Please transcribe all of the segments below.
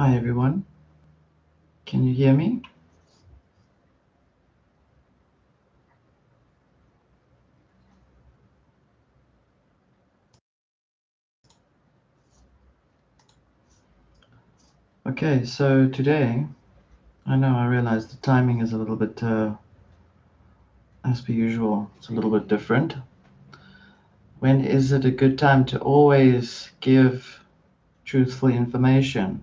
Hi everyone, can you hear me? Okay, so today, I realize the timing is a little bit, as per usual, it's a little bit different. When is it a good time to always give truthful information?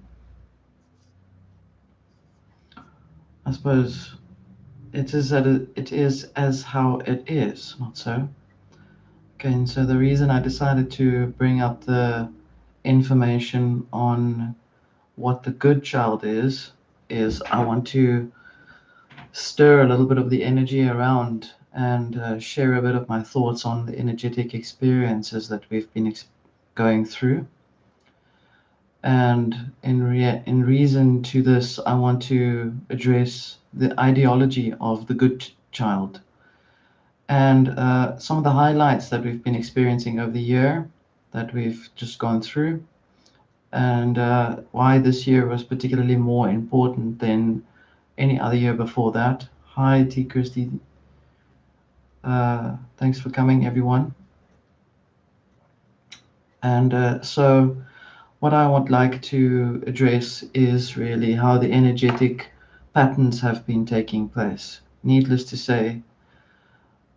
I suppose it is as how it is, not so? Okay, and so the reason I decided to bring up the information on what the good child is I want to stir a little bit of the energy around and share a bit of my thoughts on the energetic experiences that we've been going through. And in reason to this, I want to address the ideology of the good child and some of the highlights that we've been experiencing over the year that we've just gone through, and why this year was particularly more important than any other year before that. Hi, T. Christy. Thanks for coming, everyone. And so, what I would like to address is really how the energetic patterns have been taking place. Needless to say,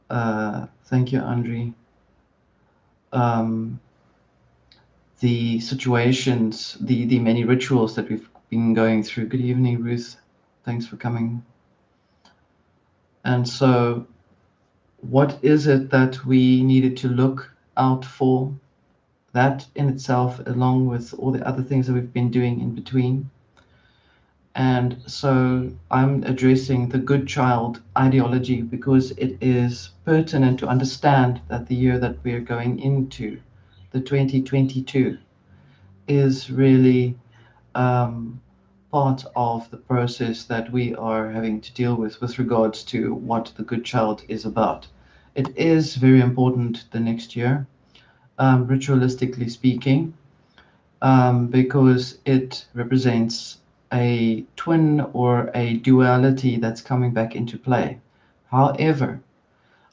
thank you, Andre. Um, the situations, the many rituals that we've been going through. Good evening, Ruth. Thanks for coming. And so, what is it that we needed to look out for? That in itself, along with all the other things that we've been doing in between. And so I'm addressing the good child ideology because it is pertinent to understand that the year that we're going into, the 2022, is really um, part of the process that we are having to deal with regards to what the good child is about. It is very important the next year, ritualistically speaking, because it represents a twin or a duality that's coming back into play. However,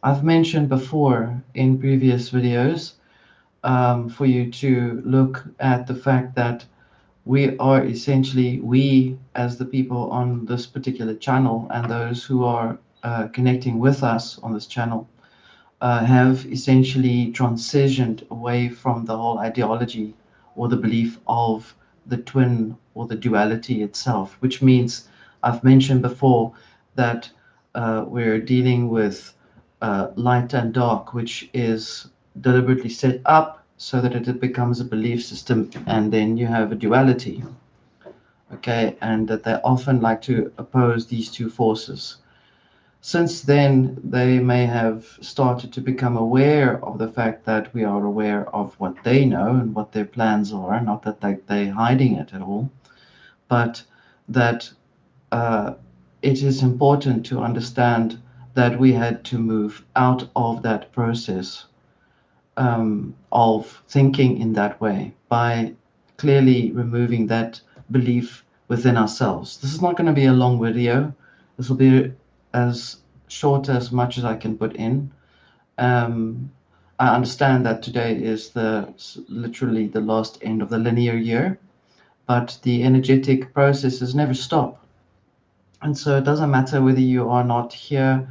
I've mentioned before in previous videos for you to look at the fact that we are essentially, we as the people on this particular channel and those who are connecting with us on this channel have essentially transitioned away from the whole ideology or the belief of the twin or the duality itself, which means I've mentioned before that we're dealing with light and dark, which is deliberately set up so that it becomes a belief system, and then you have a duality. Okay, and that they often like to oppose these two forces. Since then, they may have started to become aware of the fact that we are aware of what they know and what their plans are. Not that they're hiding it at all, but that uh, it is important to understand that we had to move out of that process of thinking in that way by clearly removing that belief within ourselves. This is not going to be a long video. This will be as short as much as I can put in. Um, I understand that today is literally the last end of the linear year, but the energetic processes never stop. And so it doesn't matter whether you are not here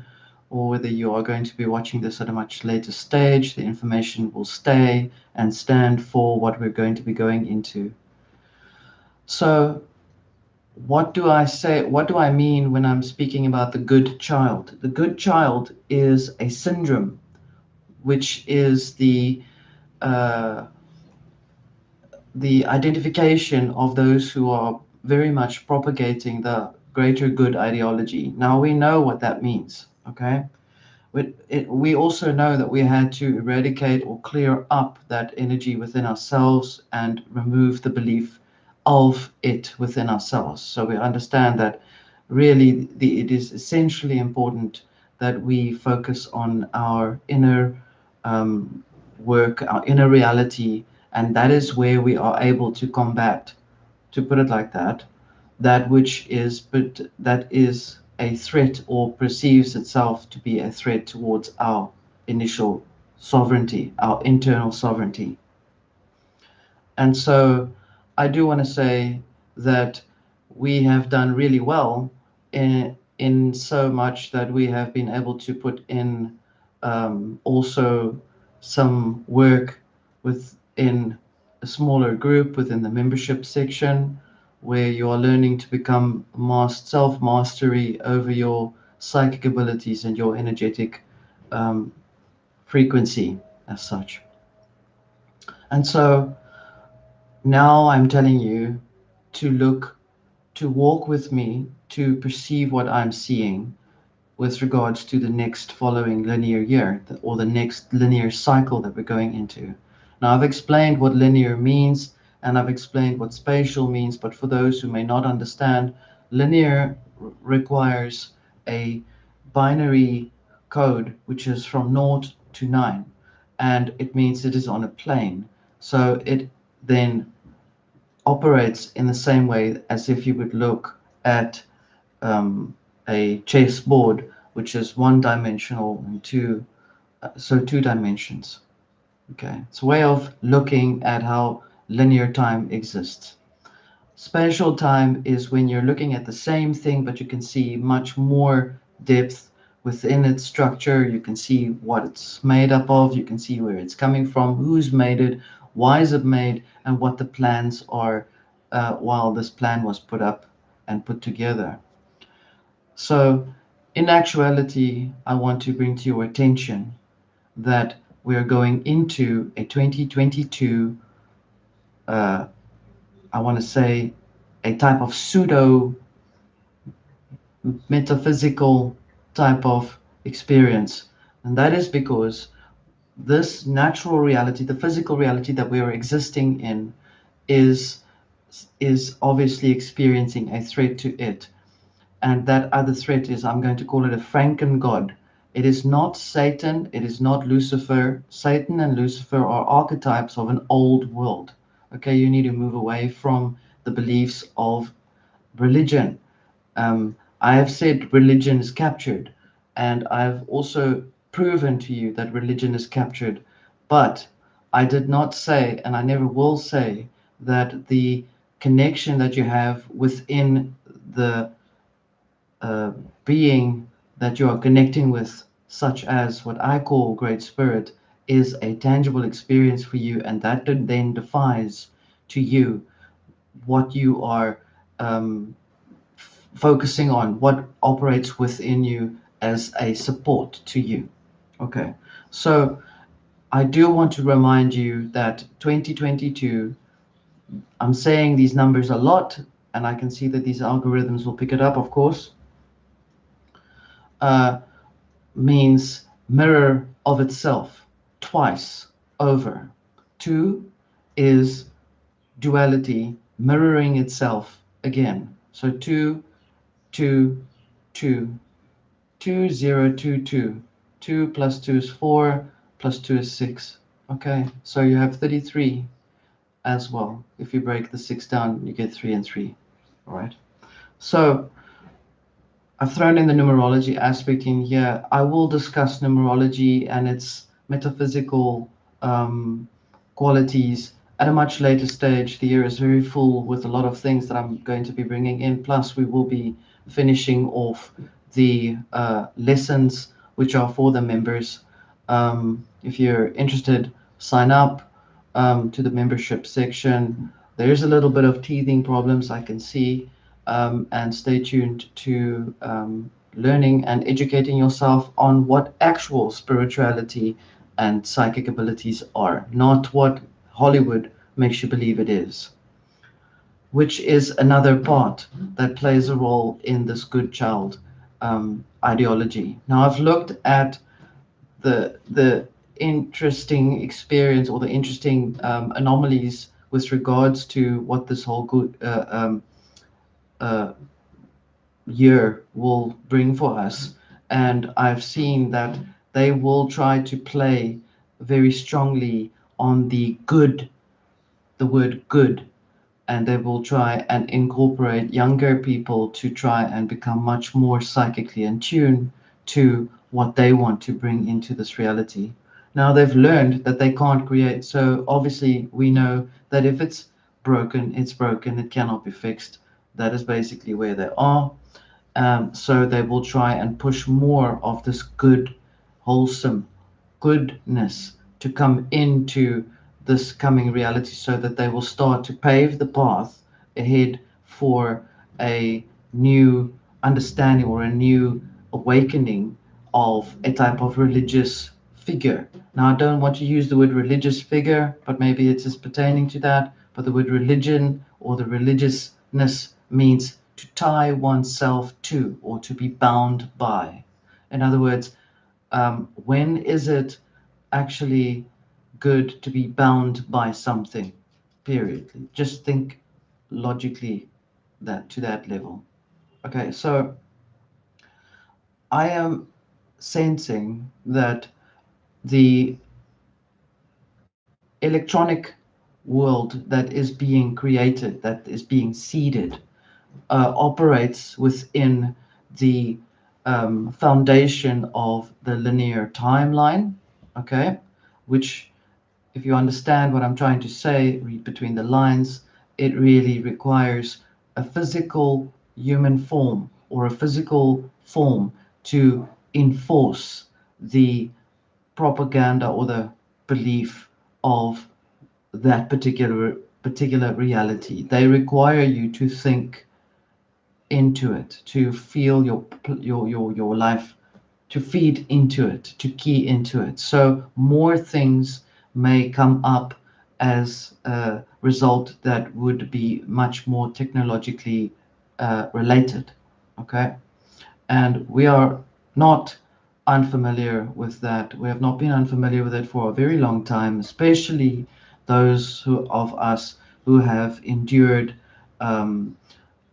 or whether you are going to be watching this at a much later stage, the information will stay and stand for what we're going to be going into. So, what do I say? What do I mean when I'm speaking about the good child? The good child is a syndrome, which is uh, the identification of those who are very much propagating the greater good ideology. Now we know what that means, okay? We also know that we had to eradicate or clear up that energy within ourselves and remove the belief of it within ourselves. So we understand that really it is essentially important that we focus on our inner work, our inner reality, and that is where we are able to combat, to put it like that, that is a threat or perceives itself to be a threat towards our initial sovereignty, our internal sovereignty. And so I do want to say that we have done really well in so much that we have been able to put in also some work within a smaller group within the membership section, where you are learning to become self mastery over your psychic abilities and your energetic um, frequency as such. And so now I'm telling you to walk with me, to perceive what I'm seeing with regards to the next following linear year, or the next linear cycle that we're going into. Now, I've explained what linear means, and I've explained what spatial means, but for those who may not understand, linear requires a binary code, which is from 0 to 9, and it means it is on a plane. So it then operates in the same way as if you would look at a chessboard, which is one dimensional and two dimensions. Okay, it's a way of looking at how linear time exists. Spatial time is when you're looking at the same thing, but you can see much more depth within its structure. You can see what it's made up of. You can see where it's coming from, who's made it, why is it made, and what the plans are while this plan was put up and put together. So, in actuality, I want to bring to your attention that we are going into a 2022, I want to say, a type of pseudo metaphysical type of experience. And that is because this natural reality, the physical reality that we are existing in, is is obviously experiencing a threat to it. And that other threat is, I'm going to call it a Franken God. It is not Satan, it is not Lucifer. Satan and Lucifer are archetypes of an old world. Okay, you need to move away from the beliefs of religion. I have said religion is captured, and I've also proven to you that religion is captured. But I did not say, and I never will say, that the connection that you have within the uh, being that you are connecting with, such as what I call Great Spirit, is a tangible experience for you, and that then defies to you what you are um, focusing on, what operates within you as a support to you. Okay, so I do want to remind you that 2022, I'm saying these numbers a lot, and I can see that these algorithms will pick it up, of course, uh, means mirror of itself twice over. Two is duality mirroring itself again. So two, two, two, 2022. 2 plus 2 is 4, plus 2 is 6. Okay, so you have 33 as well. If you break the 6 down, you get 3 and 3. All right. So I've thrown in the numerology aspect in here. I will discuss numerology and its metaphysical um, qualities at a much later stage. The year is very full with a lot of things that I'm going to be bringing in. Plus, we will be finishing off the lessons which are for the members. If you're interested, sign up to the membership section. There's a little bit of teething problems I can see, and stay tuned to learning and educating yourself on what actual spirituality and psychic abilities are, not what Hollywood makes you believe it is, which is another part that plays a role in this good child ideology. Now, I've looked at the interesting experience, or the interesting anomalies with regards to what this whole good uh, year will bring for us. And I've seen that they will try to play very strongly on the good, the word good. and they will try and incorporate younger people to try and become much more psychically in tune to what they want to bring into this reality. Now they've learned that they can't create, so obviously we know that if it's broken, it cannot be fixed. That is basically where they are. So they will try and push more of this good, wholesome goodness to come into this coming reality so that they will start to pave the path ahead for a new understanding or a new awakening of a type of religious figure. Now, I don't want to use the word religious figure, but maybe it is pertaining to that. But the word religion or the religiousness means to tie oneself to or to be bound by. In other words, when is it actually good to be bound by something? Period. Just think logically that to that level. Okay, so I am sensing that the electronic world that is being created, that is being seeded, operates within the foundation of the linear timeline, okay, which, if you understand what I'm trying to say, read between the lines, it really requires a physical human form or a physical form to enforce the propaganda or the belief of that particular reality. They require you to think into it, to feel your life, to feed into it, to key into it. So more things may come up as a result that would be much more technologically related. Okay, and we are not unfamiliar with that. We have not been unfamiliar with it for a very long time, especially those of us who have endured um,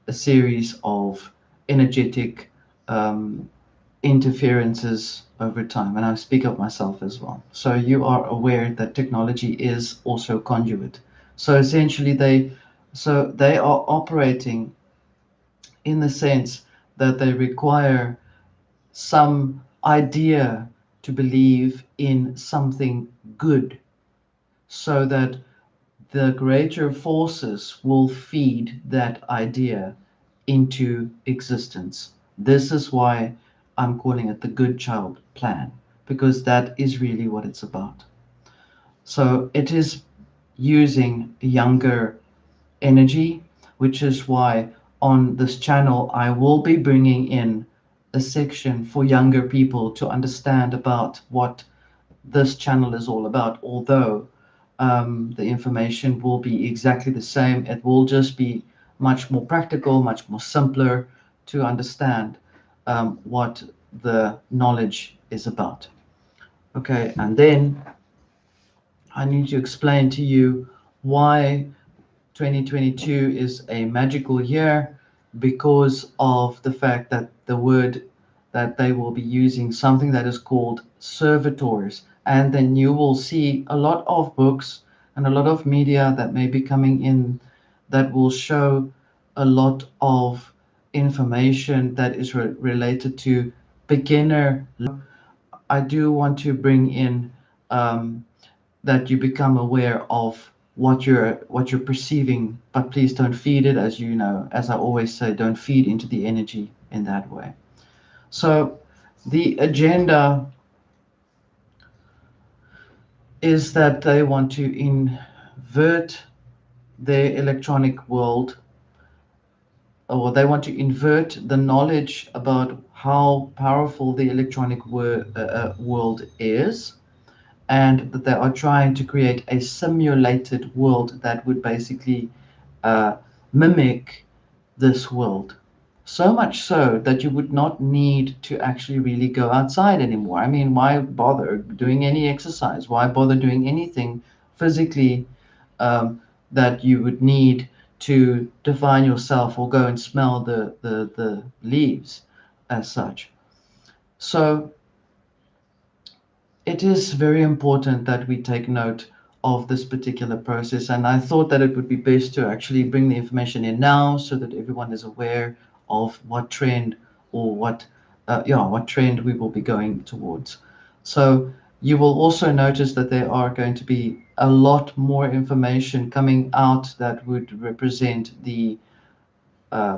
a series of energetic interferences over time. And I speak of myself as well. So you are aware that technology is also conduit. So essentially, they are operating in the sense that they require some idea to believe in something good, so that the greater forces will feed that idea into existence. This is why I'm calling it the good child plan, because that is really what it's about. So it is using younger energy, which is why on this channel I will be bringing in a section for younger people to understand about what this channel is all about, although the information will be exactly the same. It will just be much more practical, much more simpler to understand what the knowledge is about. Okay, and then I need to explain to you why 2022 is a magical year, because of the fact that the word that they will be using something that is called servitors. And then you will see a lot of books and a lot of media that may be coming in that will show a lot of information that is related to beginner. I do want to bring in um, that you become aware of what you're perceiving, but please don't feed it. As you know, as I always say, don't feed into the energy in that way. So the agenda is that they want to invert their electronic world, or they want to invert the knowledge about how powerful the electronic world is, and that they are trying to create a simulated world that would basically uh, mimic this world. So much so that you would not need to actually really go outside anymore. I mean, why bother doing any exercise? Why bother doing anything physically that you would need to define yourself or go and smell the leaves as such? So it is very important that we take note of this particular process. And I thought that it would be best to actually bring the information in now so that everyone is aware of what trend or what trend we will be going towards. So you will also notice that there are going to be a lot more information coming out that would represent the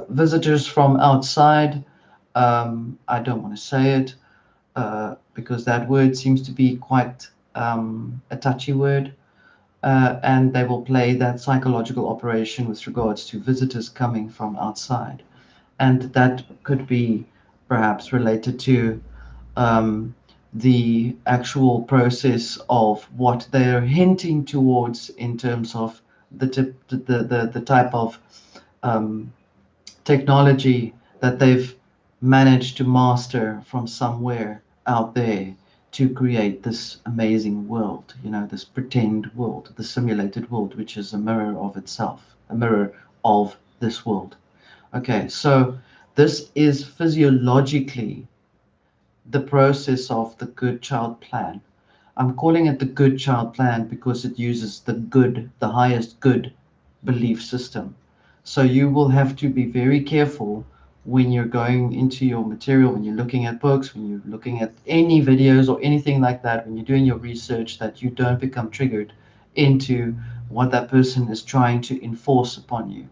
visitors from outside. I don't want to say it because that word seems to be quite a touchy word. And they will play that psychological operation with regards to visitors coming from outside. And that could be perhaps related to um, the actual process of what they're hinting towards in terms of the type of um, technology that they've managed to master from somewhere out there to create this amazing world, this pretend world, the simulated world, which is a mirror of itself, a mirror of this world. Okay, so this is physiologically the process of the good child plan. I'm calling it the good child plan because it uses the highest good belief system. So you will have to be very careful when you're going into your material, when you're looking at books, when you're looking at any videos or anything like that, when you're doing your research, that you don't become triggered into what that person is trying to enforce upon you,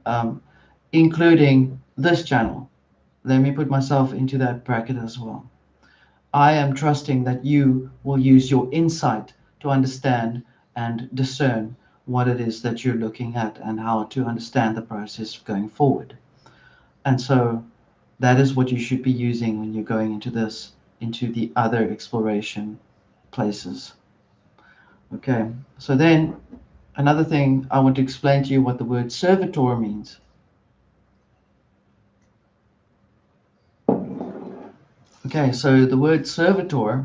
um, including this channel. Let me put myself into that bracket as well. I am trusting that you will use your insight to understand and discern what it is that you're looking at and how to understand the process going forward. And so that is what you should be using when you're going into this, into the other exploration places. Okay, so then another thing I want to explain to you what the word servitor means. Okay, so the word servitor,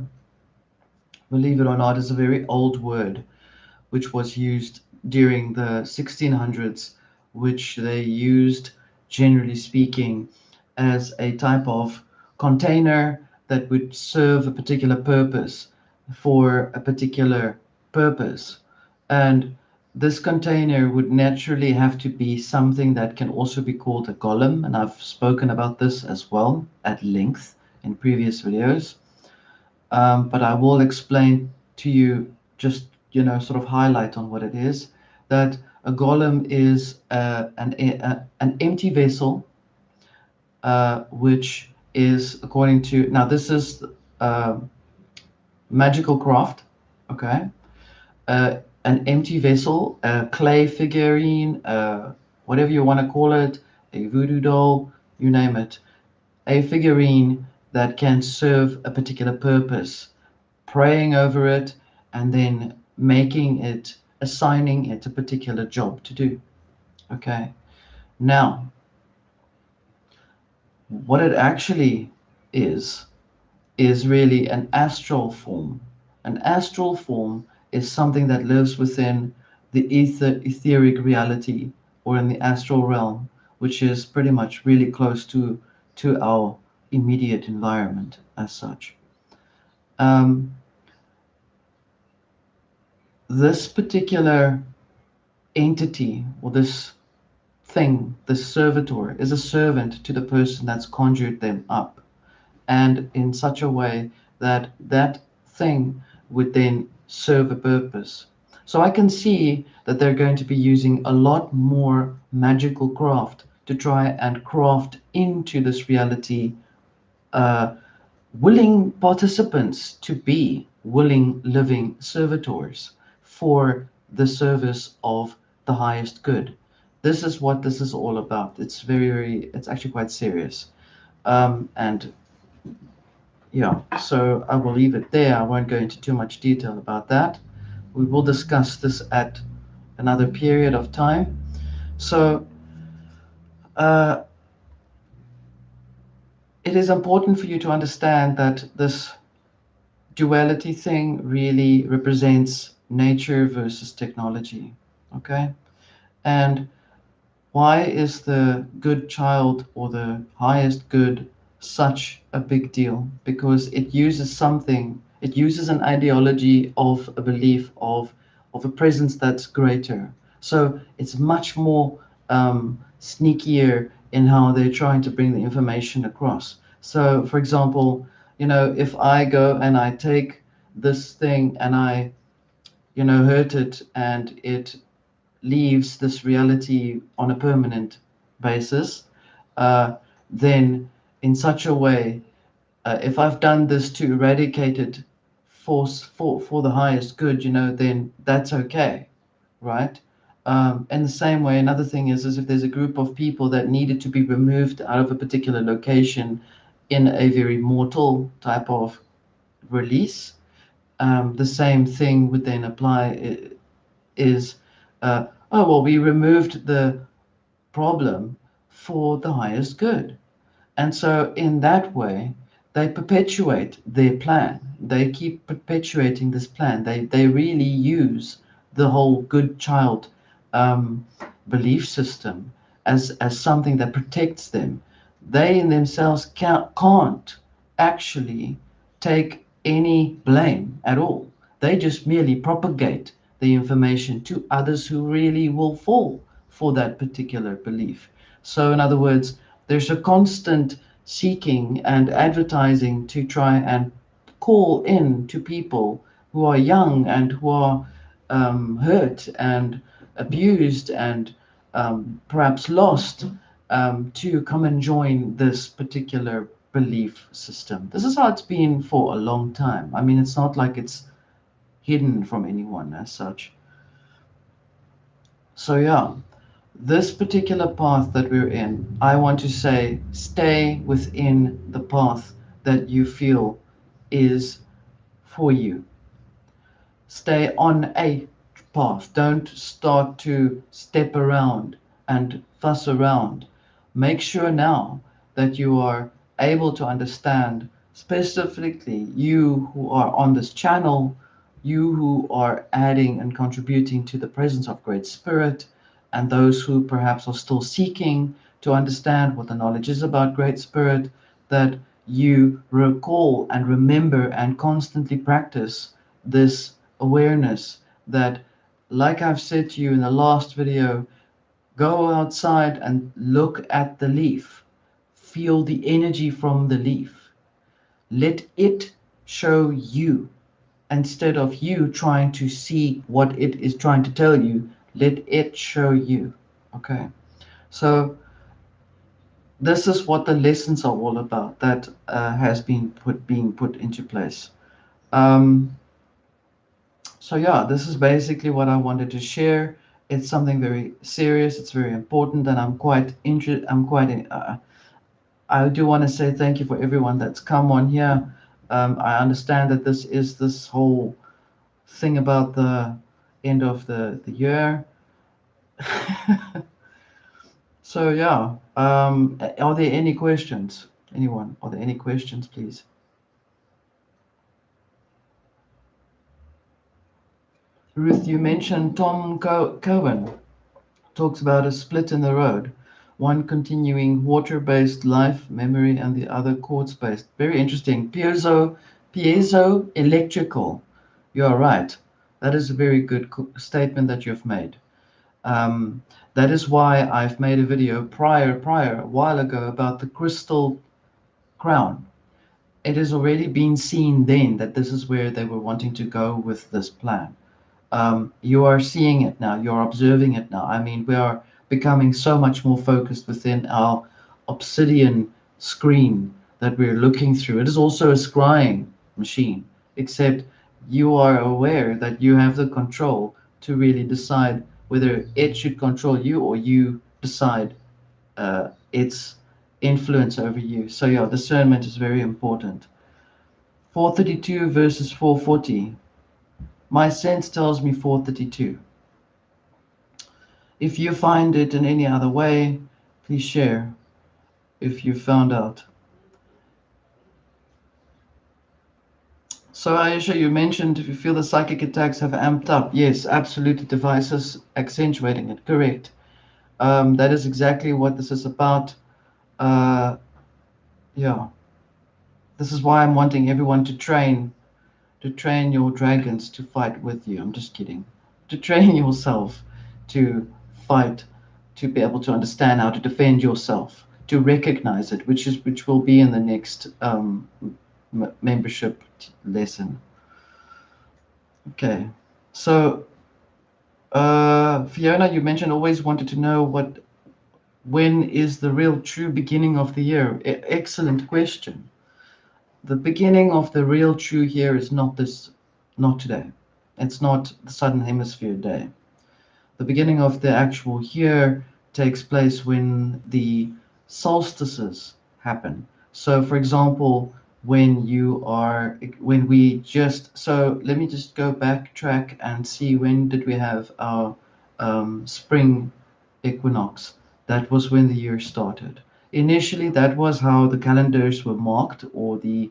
believe it or not, is a very old word which was used during the 1600s, which they used, generally speaking, as a type of container that would serve a particular purpose for a particular purpose. And this container would naturally have to be something that can also be called a golem. And I've spoken about this as well at length in previous videos. But I will explain to you, just sort of highlight on what it is. That a golem is an empty vessel, which is according to, now this is uh, magical craft, okay? An empty vessel, a clay figurine, whatever you want to call it, a voodoo doll, you name it, a figurine that can serve a particular purpose, praying over it, and then assigning it a particular job to do. Okay. Now, what it actually is really an astral form. An astral form is something that lives within the etheric reality, or in the astral realm, which is pretty much really close to our immediate environment as such. Um, this particular entity, or this thing, the servitor, is a servant to the person that's conjured them up, and in such a way that that thing would then serve a purpose. So I can see that they're going to be using a lot more magical craft to try and craft into this reality uh, willing participants to be willing living servitors for the service of the highest good. This is what this is all about. It's it's actually quite serious. And yeah, so I will leave it there. I won't go into too much detail about that. We will discuss this at another period of time. So uh, it is important for you to understand that this duality thing really represents nature versus technology. Okay? And why is the good child, or the highest good, such a big deal? Because it uses an ideology of a belief of of a presence that's greater. So it's much more sneakier in how they're trying to bring the information across. So, for example, if I go and I take this thing and I, hurt it, and it leaves this reality on a permanent basis, uh, then in such a way, if I've done this to eradicate it for the highest good, then that's okay, right? And the same way, another thing is if there's a group of people that needed to be removed out of a particular location in a very mortal type of release, the same thing would then apply. Is oh well, we removed the problem for the highest good. And so, in that way, they perpetuate their plan. They keep perpetuating this plan. They really use the whole good child um, belief system as something that protects them. They in themselves can't actually take any blame at all. They just merely propagate the information to others who really will fall for that particular belief. So, in other words, there's a constant seeking and advertising to try and call in to people who are young and who are hurt and abused and perhaps lost, to come and join this particular belief system. This is how it's been for a long time. I mean, it's not like it's hidden from anyone as such. So, yeah, this particular path that we're in, I want to say stay within the path that you feel is for you. Stay on a path. Don't start to step around and fuss around. Make sure now that you are able to understand specifically, you who are on this channel, you who are adding and contributing to the presence of Great Spirit, and those who perhaps are still seeking to understand what the knowledge is about Great Spirit, that you recall and remember and constantly practice this awareness that, like I've said to you in the last video, go outside and look at the leaf. Feel the energy from the leaf. Let it show you. Instead of you trying to see what it is trying to tell you, let it show you. Okay. So this is what the lessons are all about that has been being put into place. Um, So yeah, this is basically what I wanted to share. It's something very serious. It's very important, and I'm quite interested. I do want to say thank you for everyone that's come on here. I understand that this is this whole thing about the end of the year. So yeah, are there any questions? Anyone? Are there any questions, please? Ruth, you mentioned Tom Cohen. Talks about a split in the road, one continuing water-based life memory and the other quartz-based. Very interesting. Piezo electrical. You are right. That is a very good statement that you've made. Um, that is why I've made a video a while ago about the crystal crown. It has already been seen then that this is where they were wanting to go with this plan. You are seeing it now, you're observing it now. I mean, we are becoming so much more focused within our obsidian screen that we're looking through. It is also a scrying machine, except you are aware that you have the control to really decide whether it should control you or you decide its influence over you. So, yeah, discernment is very important. 432 versus 440. My sense tells me 432. If you find it in any other way, please share if you found out. So, Aisha, you mentioned if you feel the psychic attacks have amped up. Yes, absolutely. Devices accentuating it. Correct. That is exactly what this is about. Uh, yeah. This is why I'm wanting everyone to train your dragons to fight with you. I'm just kidding. to train yourself to fight, to be able to understand how to defend yourself, to recognize it, which will be in the next membership lesson. Okay, so Fiona, you mentioned always wanted to know when is the real true beginning of the year. Excellent question. The beginning of the real true year is not today. It's not the Southern Hemisphere day. The beginning of the actual year takes place when the solstices happen. So, for example, when we just, so let me just go backtrack and see when did we have our spring equinox. That was when the year started. Initially, that was how the calendars were marked, or the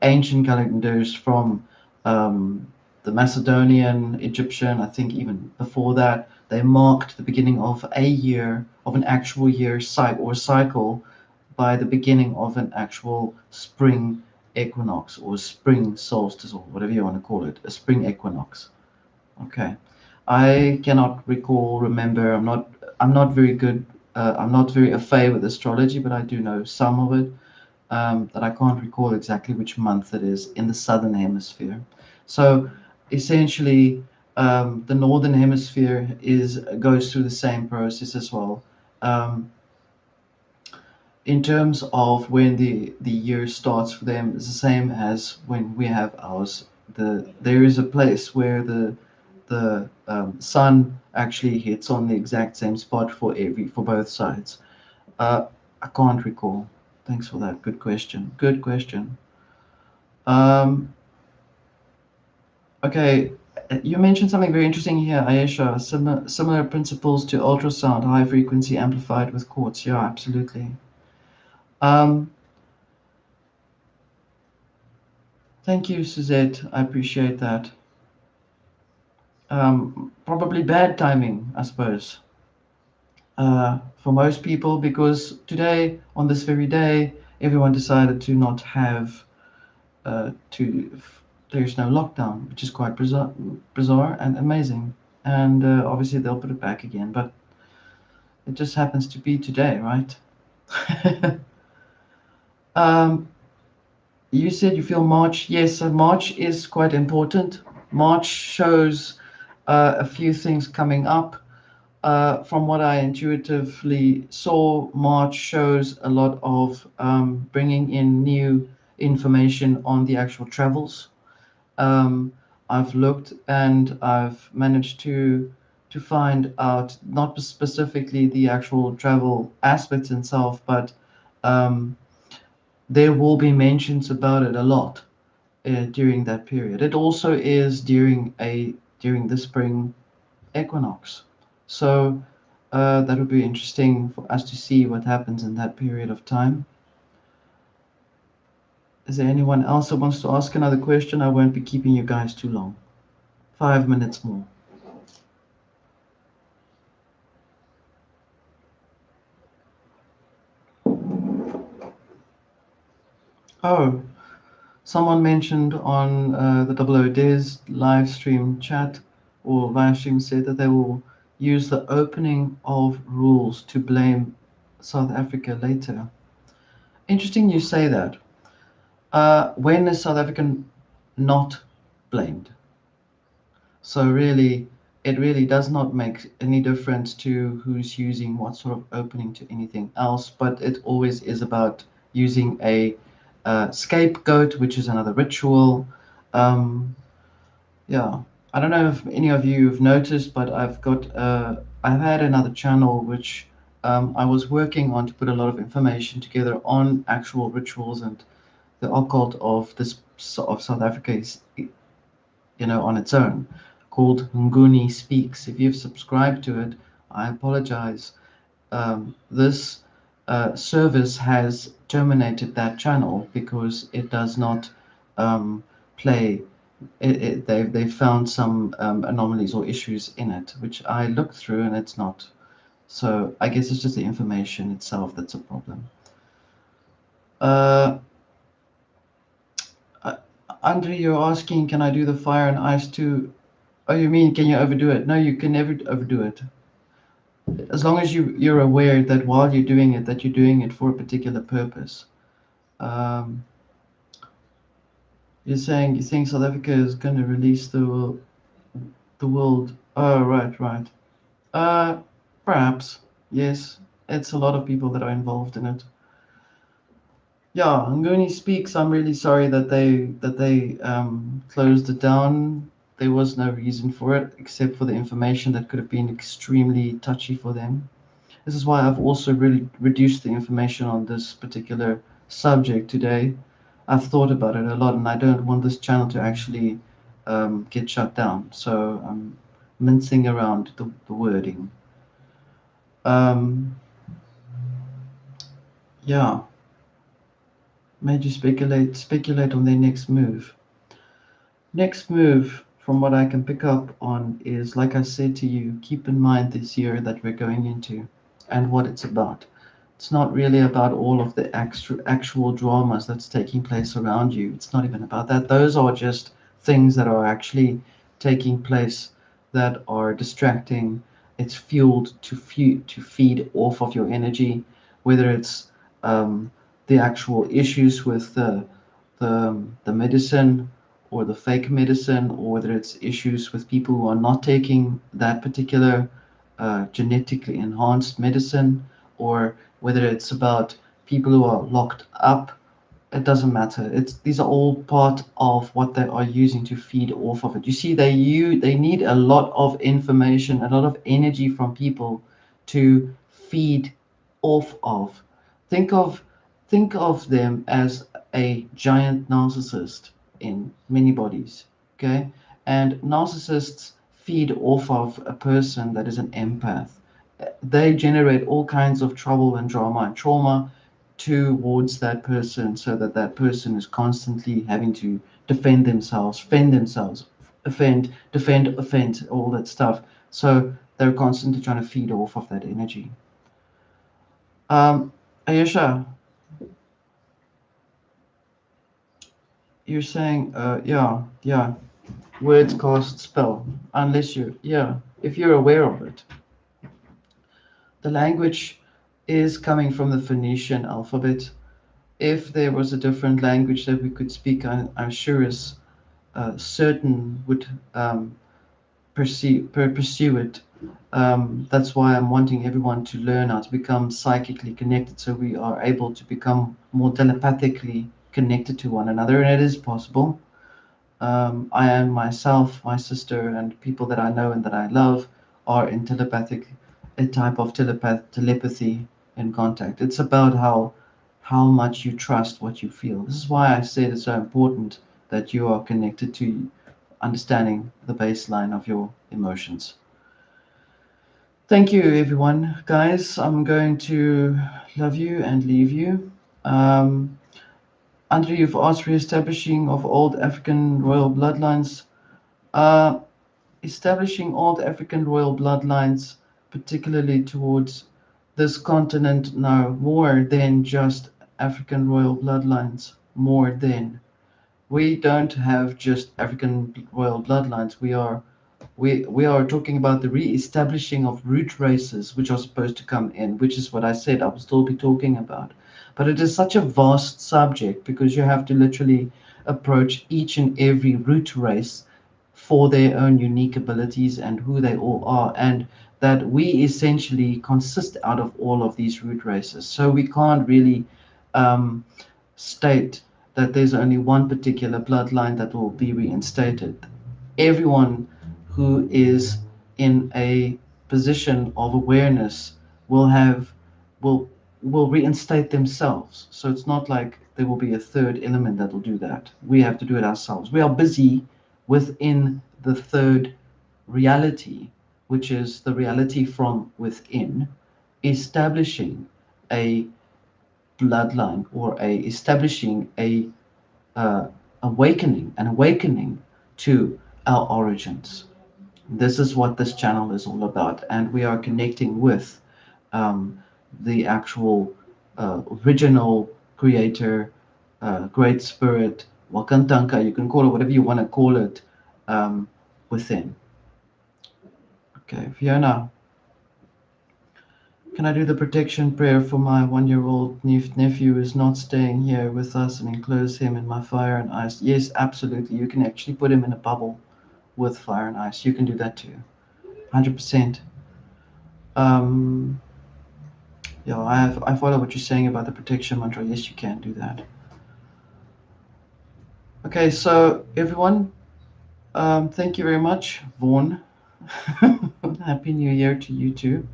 ancient calendars from um, the Macedonian, Egyptian, I think even before that, they marked the beginning of a year, of an actual year cycle, by the beginning of an actual spring equinox or spring solstice or whatever you want to call it, a spring equinox. Okay. I cannot remember. I'm not very good. I'm not very au fait with astrology, but I do know some of it. That I can't recall exactly which month it is in the southern hemisphere. So essentially, the northern hemisphere goes through the same process as well. Um, in terms of when the year starts for them, it's the same as when we have ours. There is a place where the sun actually hits on the exact same spot for both sides. Uh, I can't recall. Thanks for that. Good question. Good question. Um, okay, you mentioned something very interesting here, Ayesha. Similar principles to ultrasound, high frequency amplified with quartz. Yeah, absolutely. Um, Thank you, Suzette. I appreciate that. Probably bad timing, I suppose, for most people, because today, on this very day, everyone decided to not have to. There's no lockdown, which is quite bizarre and amazing. And obviously, they'll put it back again, but it just happens to be today, right? um, you said you feel March. Yes, so March is quite important. March shows a few things coming up. From what I intuitively saw, March shows a lot of bringing in new information on the actual travels. Um, I've looked and I've managed to find out not specifically the actual travel aspects itself, but um, there will be mentions about it a lot during that period. It also is during the spring equinox. So that would be interesting for us to see what happens in that period of time. Is there anyone else that wants to ask another question? I won't be keeping you guys too long. 5 minutes more. Oh, someone mentioned on the Double O Days live stream chat or live stream said that they will use the opening of rules to blame South Africa later. Interesting you say that. When is South Africa not blamed? So really, it really does not make any difference to who's using what sort of opening to anything else, but it always is about using a scapegoat, which is another ritual. Um, yeah, I don't know if any of you have noticed, but I've had another channel which I was working on to put a lot of information together on actual rituals and the occult of South Africa is, on its own, called Nguni Speaks. If you've subscribed to it, I apologize. This service has terminated that channel because it does not play. They found some anomalies or issues in it, which I looked through, and it's not. So I guess it's just the information itself that's a problem. Uh, Andre, you're asking, can I do the fire and ice too? Oh, you mean can you overdo it? No, you can never overdo it. As long as you're aware that while you're doing it, that you're doing it for a particular purpose. Um, you're saying you think South Africa is going to release the world. Oh, right, right. Uh, perhaps yes. It's a lot of people that are involved in it. Yeah, Nguni speaks. I'm really sorry that they closed it down. There was no reason for it except for the information that could have been extremely touchy for them. This is why I've also really reduced the information on this particular subject today. I've thought about it a lot, and I don't want this channel to actually get shut down. So I'm mincing around the wording. Um, yeah, made you speculate on their next move. Next move, from what I can pick up on, is like I said to you, keep in mind this year that we're going into and what it's about. It's not really about all of the actual dramas that's taking place around you. It's not even about that. Those are just things that are actually taking place that are distracting. It's fueled to feed off of your energy, whether it's the actual issues with the medicine or the fake medicine, or whether it's issues with people who are not taking that particular genetically enhanced medicine, or whether it's about people who are locked up. It doesn't matter. It's these are all part of what they are using to feed off of it. You see, they need a lot of information, a lot of energy from people to feed off of. Think of think of them as a giant narcissist in many bodies. Okay, and narcissists feed off of a person that is an empath. They generate all kinds of trouble and drama and trauma towards that person, so that that person is constantly having to defend themselves, fend themselves, offend, all that stuff. So they're constantly trying to feed off of that energy. Ayesha, you're saying, yeah, yeah, words cast spell, unless you, yeah, if you're aware of it. The language is coming from the Phoenician alphabet. If there was a different language that we could speak, I'm sure is certain would pursue it. That's why I'm wanting everyone to learn how to become psychically connected, so we are able to become more telepathically connected to one another, and it is possible. I am myself, my sister, and people that I know and that I love are in a type of telepathy in contact. It's about how much you trust what you feel. This is why I said it's so important that you are connected to understanding the baseline of your emotions. Thank you, everyone. Guys, I'm going to love you and leave you. Um, Andre, you've asked re-establishing of old African royal bloodlines. Uh, Establishing old African royal bloodlines, particularly towards this continent, now more than just African royal bloodlines, more than. We don't have just African royal bloodlines. We are talking about the re-establishing of root races which are supposed to come in, which is what I said I will still be talking about. But it is such a vast subject because you have to literally approach each and every root race for their own unique abilities and who they all are, and that we essentially consist out of all of these root races. So we can't really um, state that there's only one particular bloodline that will be reinstated. Everyone who is in a position of awareness will have will will reinstate themselves. So it's not like there will be a third element that will do that. We have to do it ourselves. We are busy within the third reality, which is the reality from within, establishing a bloodline or a establishing a uh, an awakening to our origins. This is what this channel is all about, and we are connecting with um, the actual original creator, great spirit, wakantanka, you can call it whatever you want to call it, within. Okay, Fiona, can I do the protection prayer for my 1-year-old nephew who is not staying here with us and enclose him in my fire and ice? Yes, absolutely. You can actually put him in a bubble with fire and ice. You can do that too. 100%. Um, yeah, I follow what you're saying about the protection mantra. Yes, you can do that. Okay, so everyone, thank you very much, Vaughan. Happy New Year to you too.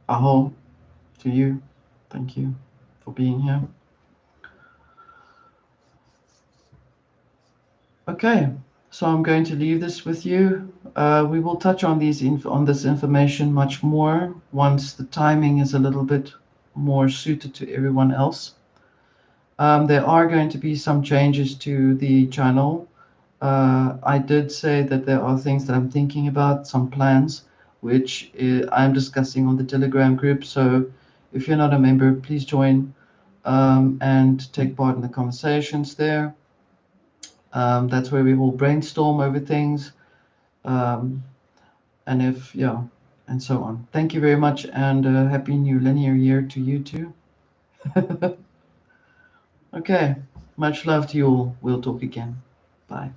Aho to you. Thank you for being here. Okay, so I'm going to leave this with you. We will touch on on this information much more once the timing is a little bit more suited to everyone else. There are going to be some changes to the channel. I did say that there are things that I'm thinking about, some plans, which I'm discussing on the Telegram group. So if you're not a member, please join and take part in the conversations there. That's where we will brainstorm over things. Um, and if, yeah, and so on. Thank you very much, and happy new linear year to you too. Okay, much love to you all. We'll talk again. Bye.